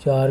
4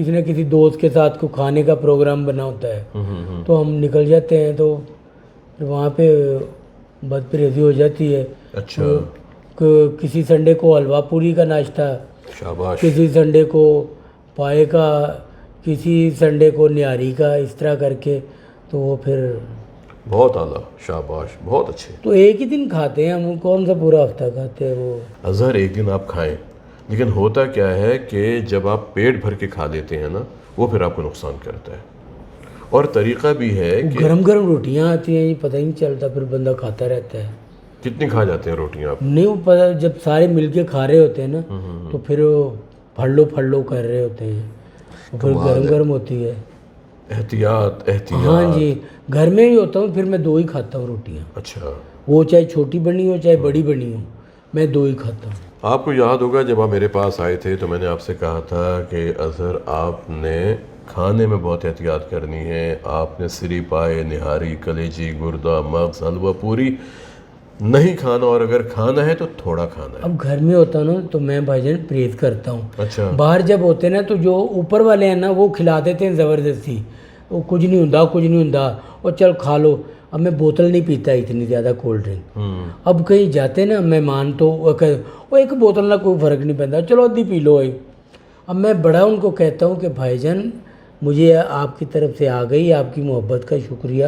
کسی نہ کسی دوست کے ساتھ کو کھانے کا پروگرام بنا ہوتا ہے تو ہم نکل جاتے ہیں، تو وہاں پہ بد پریزی ہو جاتی ہے. اچھا، کسی سنڈے کو حلوہ پوری کا ناشتہ، شاباش. کسی سنڈے کو پائے کا، کسی سنڈے کو نہاری کا، اس طرح کر کے تو وہ پھر بہت اعلیٰ، شاباش، بہت اچھے. تو ایک ہی دن کھاتے ہیں ہم، کون سا پورا ہفتہ کھاتے ہیں وہ. اظہر ایک دن آپ کھائیں، لیکن ہوتا کیا ہے کہ جب آپ پیٹ بھر کے کھا لیتے ہیں نا، وہ پھر آپ کو نقصان کرتا ہے. اور طریقہ بھی ہے کہ گرم گرم روٹیاں آتی ہیں، یہ پتہ ہی نہیں چلتا، پھر بندہ کھاتا رہتا ہے. کتنی کھا جاتے ہیں روٹیاں آپ؟ نہیں وہ پتہ، جب سارے مل کے کھا رہے ہوتے ہیں نا تو پھر وہ پھڑ لو کر رہے ہوتے ہیں، وہ پھر گرم گرم ہوتی ہے. احتیاط احتیاط. ہاں جی، گھر میں ہی ہوتا ہوں، پھر میں 2 ہی کھاتا ہوں روٹیاں. اچھا، وہ چاہے چھوٹی بنی ہو چاہے بڑی بنی ہو، میں 2 ہی کھاتا ہوں. آپ کو یاد ہوگا جب آپ میرے پاس آئے تھے تو میں نے آپ سے کہا تھا کہ اظہر آپ نے کھانے میں بہت احتیاط کرنی ہے. آپ نے سری پائے، نہاری، کلیجی، گردہ، مغز، حلوہ پوری نہیں کھانا، اور اگر کھانا ہے تو تھوڑا کھانا ہے. اب گھر میں ہوتا نا تو میں بھائی جان پرہیز کرتا ہوں. اچھا، باہر جب ہوتے نا تو جو اوپر والے ہیں نا وہ کھلا دیتے ہیں زبردستی، وہ کچھ نہیں ہوندا اور چل کھا لو. اب میں بوتل نہیں پیتا اتنی زیادہ کولڈ ڈرنک. اب کہیں جاتے نا مہمان تو وہ ایک بوتل نہ کوئی فرق نہیں پڑتا، چلو ادھی پی لو. اب میں بڑا ان کو کہتا ہوں کہ بھائی جان مجھے آپ کی طرف سے آ گئی آپ کی محبت کا شکریہ،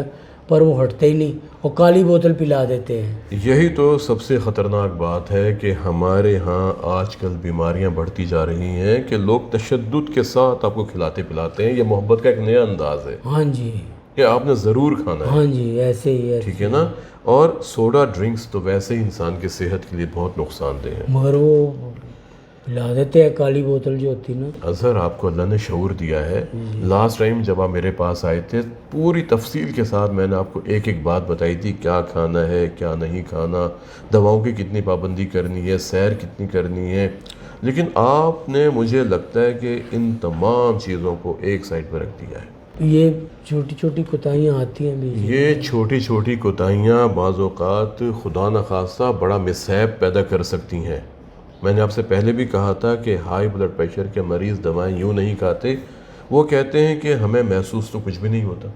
پر وہ ہٹتے ہی نہیں اور کالی بوتل پلا دیتے ہیں. یہی تو سب سے خطرناک بات ہے کہ ہمارے ہاں آج کل بیماریاں بڑھتی جا رہی ہیں کہ لوگ تشدد کے ساتھ آپ کو کھلاتے پلاتے ہیں. یہ محبت کا ایک نیا انداز ہے ہاں جی، کہ آپ نے ضرور کھانا ہے. ہاں جی، ایسے ہی ہے. ٹھیک ہے نا. اور سوڈا ڈرنکس تو ویسے ہی انسان کی صحت کے لیے بہت نقصان دہ ہیں. مگر وہ پلا دیتے ہیں کالی بوتل جو ہوتی نا. اظہر آپ کو اللہ نے شعور دیا ہے. لاسٹ ٹائم جب آپ میرے پاس آئے تھے پوری تفصیل کے ساتھ میں نے آپ کو ایک ایک بات بتائی تھی، کیا کھانا ہے کیا نہیں کھانا، دواؤں کی کتنی پابندی کرنی ہے، سیر کتنی کرنی ہے. لیکن آپ نے مجھے لگتا ہے کہ ان تمام چیزوں کو ایک سائڈ پہ رکھ دیا ہے. یہ چھوٹی چھوٹی کوتاہیاں آتی ہیں بیچ میں. یہ چھوٹی چھوٹی کوتاہیاں بعض اوقات خدا نخواستہ بڑا مصیب پیدا کر سکتی ہیں. میں نے آپ سے پہلے بھی کہا تھا کہ ہائی بلڈ پریشر کے مریض دوائیں یوں نہیں کھاتے. وہ کہتے ہیں کہ ہمیں محسوس تو کچھ بھی نہیں ہوتا.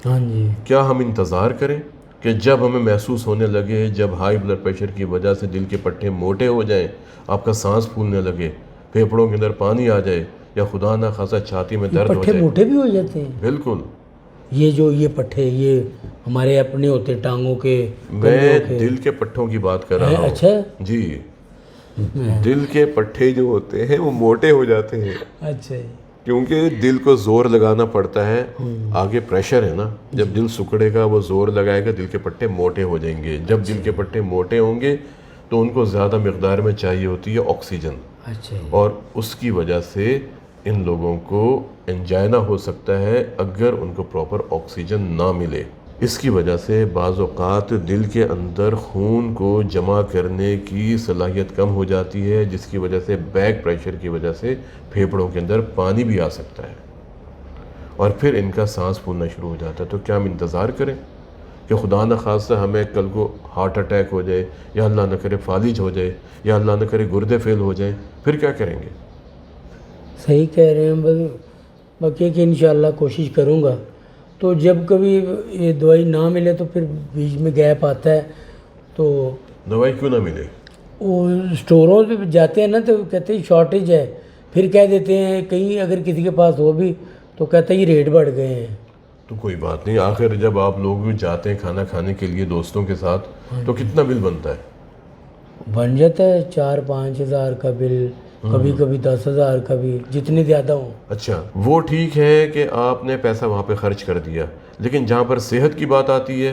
ہاں جی، کیا ہم انتظار کریں کہ جب ہمیں محسوس ہونے لگے، جب ہائی بلڈ پریشر کی وجہ سے دل کے پٹھے موٹے ہو جائیں، آپ کا سانس پھولنے لگے، پھیپھڑوں کے اندر پانی آ جائے، یا خدا نہ خاصا چھاتی میں درد ہو پٹھے جائے؟ موٹے بھی ہو جاتے ہیں. بالکل. یہ پٹھے یہ ہمارے اپنے ہوتے ٹانگوں کے، میں دل کے پٹھوں کی بات کر رہا ہوں. اچھا جی، دل کے پٹھے جو ہوتے ہیں وہ موٹے ہو جاتے ہیں اچھا جی. کیونکہ دل کو زور لگانا پڑتا ہے. آگے پریشر ہے نا، جب دل سکڑے گا وہ زور لگائے گا، دل کے پٹھے موٹے ہو جائیں گے. جب دل کے پٹھے موٹے ہوں گے تو ان کو زیادہ مقدار میں چاہیے ہوتی ہے آکسیجن، اچھا جی. اور اس کی وجہ سے ان لوگوں کو انجائنا ہو سکتا ہے اگر ان کو پراپر آکسیجن نہ ملے. اس کی وجہ سے بعض اوقات دل کے اندر خون کو جمع کرنے کی صلاحیت کم ہو جاتی ہے، جس کی وجہ سے بیک پریشر کی وجہ سے پھیپھڑوں کے اندر پانی بھی آ سکتا ہے، اور پھر ان کا سانس پھولنا شروع ہو جاتا ہے. تو کیا ہم انتظار کریں کہ خدا نخواستہ ہمیں کل کو ہارٹ اٹیک ہو جائے، یا اللہ نہ کرے فالج ہو جائے، یا اللہ نہ کرے گردے فیل ہو جائیں؟ پھر کیا کریں گے؟ صحیح کہہ رہے ہیں. بس باقی کہ انشاءاللہ کوشش کروں گا. تو جب کبھی یہ دوائی نہ ملے تو پھر بیچ میں گیپ آتا ہے تو دوائی کیوں نہ ملے؟ وہ اسٹوروں پہ جاتے ہیں نا تو کہتے ہیں شارٹیج ہے، پھر کہہ دیتے ہیں کہیں اگر کسی کے پاس ہو بھی تو کہتا ہے یہ ریٹ بڑھ گئے ہیں. تو کوئی بات نہیں، آخر جب آپ لوگ جاتے ہیں کھانا کھانے کے لیے دوستوں کے ساتھ تو کتنا بل بنتا ہے؟ بن جاتا ہے 4-5 ہزار کا بل، کبھی کبھی 10,000 کا بھی، جتنے زیادہ ہوں. اچھا، وہ ٹھیک ہے کہ آپ نے پیسہ وہاں پہ خرچ کر دیا، لیکن جہاں پر صحت کی بات آتی ہے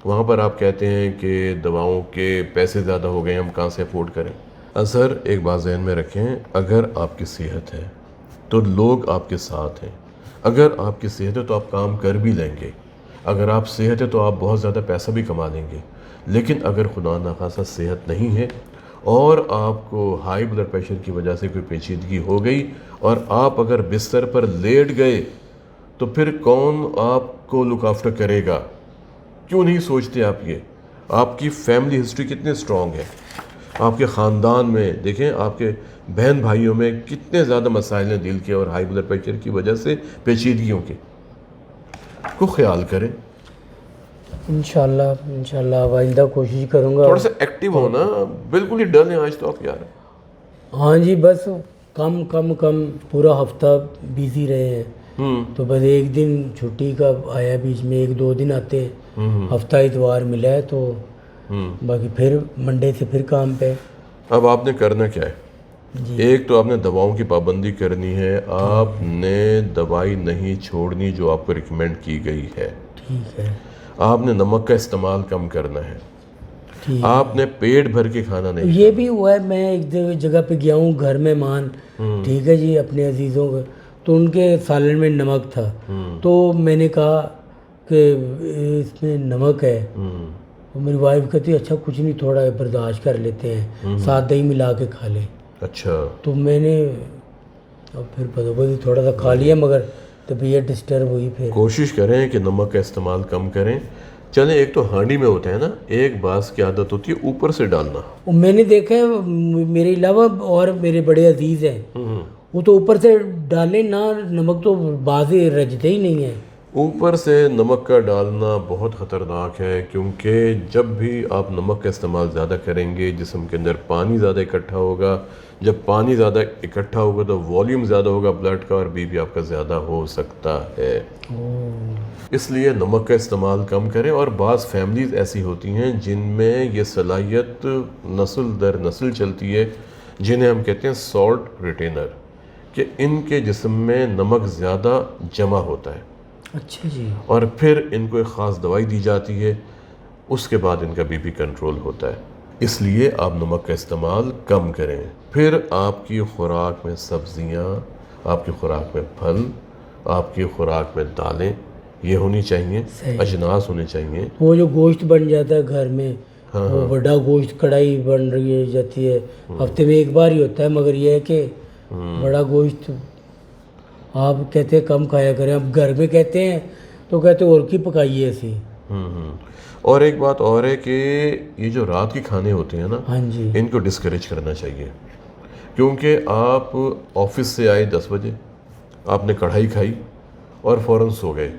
وہاں پر آپ کہتے ہیں کہ دواؤں کے پیسے زیادہ ہو گئے، ہم کہاں سے افورڈ کریں؟ اظہر ایک بات ذہن میں رکھیں، اگر آپ کی صحت ہے تو لوگ آپ کے ساتھ ہیں. اگر آپ کی صحت ہے تو آپ کام کر بھی لیں گے. اگر آپ صحت ہے تو آپ بہت زیادہ پیسہ بھی کما لیں گے. لیکن اگر خدا نخواستہ صحت نہیں ہے اور آپ کو ہائی بلڈ پریشر کی وجہ سے کوئی پیچیدگی ہو گئی اور آپ اگر بستر پر لیٹ گئے تو پھر کون آپ کو لک آفٹر کرے گا؟ کیوں نہیں سوچتے آپ یہ؟ آپ کی فیملی ہسٹری کتنی سٹرونگ ہے؟ آپ کے خاندان میں دیکھیں، آپ کے بہن بھائیوں میں کتنے زیادہ مسائل ہیں دل کے اور ہائی بلڈ پریشر کی وجہ سے، پیچیدگیوں کے کو خیال کریں. انشاءاللہ اب آئندہ کوشش کروں گا. تھوڑا سا ایکٹیو ہونا، بالکل ہی ڈل ہیں آج تو آپ کیا رہے. ہاں جی، بس کم پورا ہفتہ بیزی رہے ہیں. تو بس ایک دن چھٹی کا آیا بیچ میں، 1-2 دن آتے ہیں، ہفتہ اتوار ملا ہے تو باقی پھر منڈے سے پھر کام پہ. اب آپ نے کرنا کیا ہے؟ ایک تو آپ نے دواؤں کی پابندی کرنی ہے. آپ نے دوائی نہیں چھوڑنی جو آپ کو ریکمینڈ کی گئی ہے. ٹھیک ہے. آپ نے نمک کا استعمال کم کرنا ہے. آپ نے پیٹ بھر کے کھانا نہیں. یہ بھی ہوا ہے، میں ایک جگہ پہ گیا ہوں، گھر مہمان، ٹھیک ہے جی، اپنے عزیزوں کا، تو ان کے سالن میں نمک تھا. تو میں نے کہا کہ اس میں نمک ہے. تو میری وائف کہتی اچھا کچھ نہیں، تھوڑا برداشت کر لیتے ہیں، ساتھ دہی ملا کے کھا لیں. اچھا. تو میں نے اب پھر بدوبدی تھوڑا سا کھا لیا، مگر طبیعت ڈسٹرب ہوئی. پھر کوشش کریں کہ نمک کا استعمال کم کریں. چلیں، ایک تو ہانڈی میں ہوتا ہے نا، ایک باس کی عادت ہوتی ہے اوپر سے ڈالنا. میں نے دیکھا ہے میرے علاوہ اور میرے بڑے عزیز ہیں، وہ تو اوپر سے ڈالیں نا نمک تو بازی رجتے ہی نہیں ہیں. اوپر سے نمک کا ڈالنا بہت خطرناک ہے، کیونکہ جب بھی آپ نمک کا استعمال زیادہ کریں گے جسم کے اندر پانی زیادہ اکٹھا ہوگا. جب پانی زیادہ اکٹھا ہوگا تو والیوم زیادہ ہوگا بلڈ کا، اور بی پی آپ کا زیادہ ہو سکتا ہے. اس لیے نمک کا استعمال کم کریں. اور بعض فیملیز ایسی ہوتی ہیں جن میں یہ صلاحیت نسل در نسل چلتی ہے، جنہیں ہم کہتے ہیں سالٹ ریٹینر، کہ ان کے جسم میں نمک زیادہ جمع ہوتا ہے. اچھا جی. اور پھر ان کو ایک خاص دوائی دی جاتی ہے، اس کے بعد ان کا بی پی کنٹرول ہوتا ہے. اس لیے آپ نمک کا استعمال کم کریں. پھر آپ کی خوراک میں سبزیاں، آپ کی خوراک میں پھل، آپ کی خوراک میں دالیں یہ ہونی چاہیے، اجناس ہونے چاہیے. وہ جو گوشت بن جاتا ہے گھر میں، وہ بڑا گوشت کڑھائی بن رہی جاتی ہے، ہفتے میں ایک بار ہی ہوتا ہے، مگر یہ ہے کہ بڑا گوشت آپ کہتے ہیں کم کھایا کریں. اب گھر میں کہتے ہیں تو کہتے ہیں اور کی پکائیے ایسی. اور ایک بات اور ہے کہ یہ جو رات کے کھانے ہوتے ہیں نا، ہاں جی، ان کو ڈسکریج کرنا چاہیے. کیونکہ آپ آفس سے آئے 10 بجے، آپ نے کڑھائی کھائی اور فوراً سو گئے.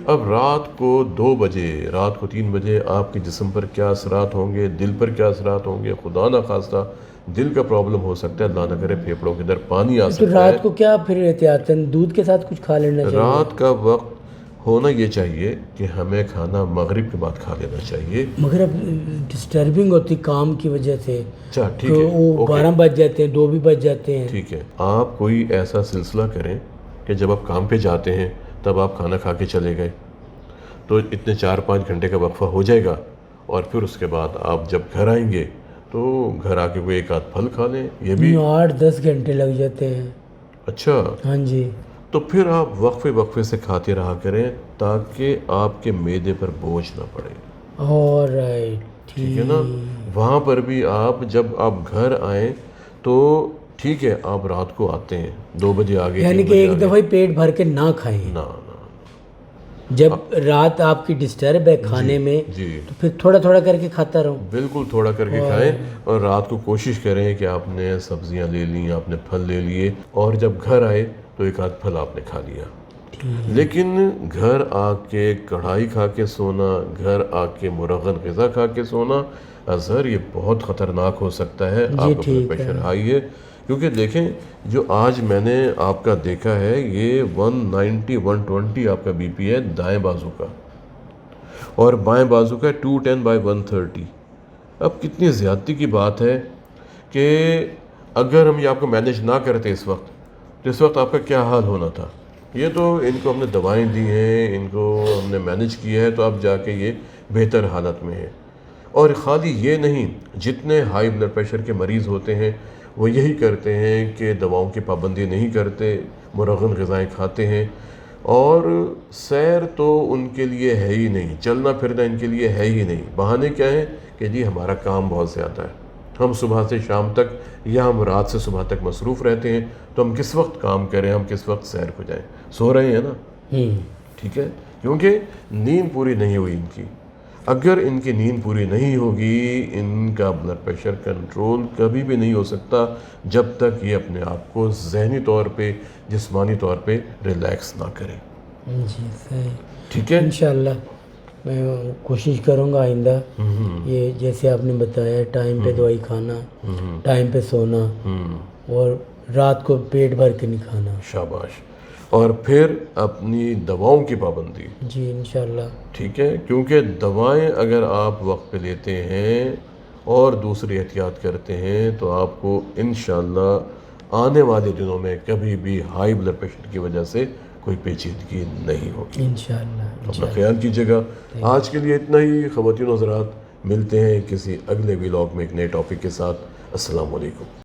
اب رات کو 2 بجے، رات کو 3 بجے آپ کے جسم پر کیا اثرات ہوں گے، دل پر کیا اثرات ہوں گے. خدا نہ خواستہ دل کا پرابلم ہو سکتا ہے، اللہ نہ کرے پھیپھڑوں کے اندر پانی آ تو سکتا ہے. رات کو کیا پھر احتیاطاً دودھ کے ساتھ کچھ کھا لینا چاہیے؟ رات کا وقت ہونا یہ چاہیے کہ ہمیں کھانا مغرب کے بعد کھا لینا چاہیے. مگر اب ڈسٹربنگ ہوتی کام کی وجہ سے، اچھا ٹھیک تو ہے، وہ 12 بج جاتے ہیں، 2 بھی بج جاتے ہیں. ٹھیک ہے. آپ کوئی ایسا سلسلہ کریں کہ جب آپ کام پہ جاتے ہیں تب آپ کھانا کھا کے چلے گئے، تو اتنے 4-5 گھنٹے کا وقفہ ہو جائے گا. اور پھر اس کے بعد آپ جب گھر آئیں گے تو گھر آ کے کوئی ایک آدھ پھل کھا لیں. یہ بھی 8-10 گھنٹے لگ جاتے ہیں. اچھا. ہاں جی. تو پھر آپ وقفے سے کھاتے رہا کریں تاکہ آپ کے معدے پر بوجھ نہ پڑے. ٹھیک ہے نا. وہاں پر بھی آپ جب آپ گھر آئیں تو ٹھیک ہے، آپ رات کو آتے ہیں 2 بجے آگے، یعنی کہ ایک دفعہ پیٹ بھر کے نہ کھائیں. نہ جب رات آپ کی ڈسٹرب ہے کھانے میں تو پھر تھوڑا تھوڑا کر کے کھاتا رہوں. بالکل تھوڑا کر کے کھائیں. اور رات کو کوشش کریں کہ آپ نے سبزیاں لے لیں، آپ نے پھل لے لیے، اور جب گھر آئے تو ایک آدھ پھل آپ نے کھا لیا. لیکن گھر آ کے کڑھائی کھا کے سونا، گھر آ کے مرغن غذا کھا کے سونا، اظہر یہ بہت خطرناک ہو سکتا ہے. آپ کا بلڈ پریشر ہائی ہے. کیونکہ دیکھیں جو آج میں نے آپ کا دیکھا ہے یہ 190-120 آپ کا بی پی ہے دائیں بازو کا، اور بائیں بازو کا 210/130. اب کتنی زیادتی کی بات ہے کہ اگر ہم یہ آپ کو مینیج نہ کرتے اس وقت تو اس وقت آپ کا کیا حال ہونا تھا. یہ تو ان کو ہم نے دوائیں دی ہیں، ان کو ہم نے مینیج کیا ہے، تو اب جا کے یہ بہتر حالت میں ہے. اور خالی یہ نہیں، جتنے ہائی بلڈ پریشر کے مریض ہوتے ہیں وہ یہی کرتے ہیں کہ دواؤں کی پابندی نہیں کرتے، مرغن غذائیں کھاتے ہیں، اور سیر تو ان کے لیے ہے ہی نہیں، چلنا پھرنا ان کے لیے ہے ہی نہیں. بہانے کیا ہیں کہ جی ہمارا کام بہت زیادہ ہے، ہم صبح سے شام تک یا ہم رات سے صبح تک مصروف رہتے ہیں، تو ہم کس وقت کام کریں، ہم کس وقت سیر کو جائیں. سو رہے ہیں نا، ٹھیک ہے، کیونکہ نیند پوری نہیں ہوئی ان کی. اگر ان کی نیند پوری نہیں ہوگی ان کا بلڈ پریشر کنٹرول کبھی بھی نہیں ہو سکتا جب تک یہ اپنے آپ کو ذہنی طور پہ جسمانی طور پہ ریلیکس نہ کرے. جی صحیح. ٹھیک ہے. انشاءاللہ میں کوشش کروں گا آئندہ یہ جیسے آپ نے بتایا ٹائم پہ دوائی کھانا، ٹائم پہ سونا اور رات کو پیٹ بھر کے نہیں کھانا. شاباش. اور پھر اپنی دواؤں کی پابندی. جی انشاءاللہ. ٹھیک ہے، کیونکہ دوائیں اگر آپ وقت پہ لیتے ہیں اور دوسری احتیاط کرتے ہیں تو آپ کو انشاءاللہ آنے والے دنوں میں کبھی بھی ہائی بلڈ پریشر کی وجہ سے کوئی پیچیدگی نہیں ہوگی. انشاءاللہ. اپنا خیال کیجیے گا. آج کے لیے اتنا ہی خواتین و حضرات. ملتے ہیں کسی اگلے ویلاگ میں ایک نئے ٹاپک کے ساتھ. السلام علیکم.